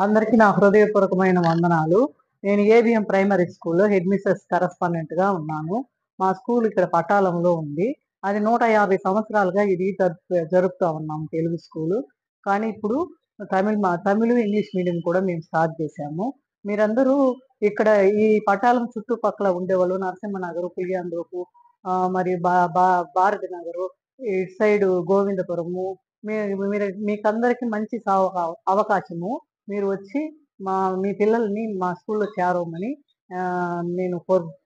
అందరికీ నా హృదయపూర్వకమైన వందనాలు. నేను ఏబిఎం ప్రైమరీ స్కూల్లో హెడ్ మిస్సెస్ కరెస్పాండెంట్‌గా ఉన్నాను. మా స్కూల్ ఇక్కడ పటాలంలో ఉంది. అది 150 సంవత్సరాలుగా ఇది జరుపుతా ఉన్నాం తెలుగు స్కూలు. కానీ ఇప్పుడు తమిళ్, ఇంగ్లీష్ మీడియం కూడా మేము స్టార్ట్ చేశాము. మీరందరూ ఇక్కడ ఈ పటాలం చుట్టుపక్కల ఉండేవాళ్ళు నరసింహనగరు, పులియాందోపు మరి బా బా భారతి నగరు, ఇటు సైడు గోవిందపురము మీకందరికి మంచి అవకాశము. మీరు వచ్చి మీ పిల్లల్ని మా స్కూల్‌లో చేరవమని నేను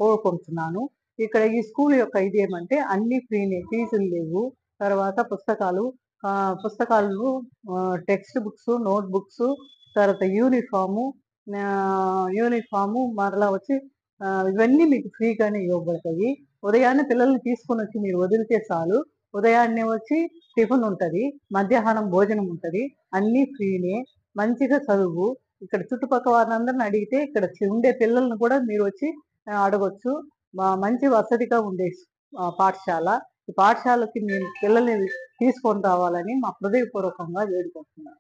కోరుకుంటున్నాను. ఇక్కడ ఈ స్కూల్ యొక్క ఇదేమంటే అన్నీ ఫ్రీనే, ఫీజులు లేవు. తర్వాత పుస్తకాలు టెక్స్ట్ బుక్స్, నోట్ బుక్స్, తర్వాత యూనిఫాము మరలా వచ్చి ఇవన్నీ మీకు ఫ్రీగానే ఇవ్వబడతాయి. ఉదయాన్నే పిల్లల్ని తీసుకొనొచ్చి మీరు వదిలితే చాలు. ఉదయాన్నే వచ్చి టిఫిన్ ఉంటది, మధ్యాహ్నం భోజనం ఉంటది. అన్నీ ఫ్రీనే. మంచిగా చదువు. ఇక్కడ చుట్టుపక్కల వారినందరిని అడిగితే ఇక్కడ ఉండే పిల్లల్ని కూడా మీరు వచ్చి అడగొచ్చు. మంచి వసతిగా ఉండే పాఠశాల. ఈ పాఠశాలకి మీ పిల్లల్ని తీసుకొని రావాలని మా హృదయపూర్వకంగా వేడుకుంటున్నాను.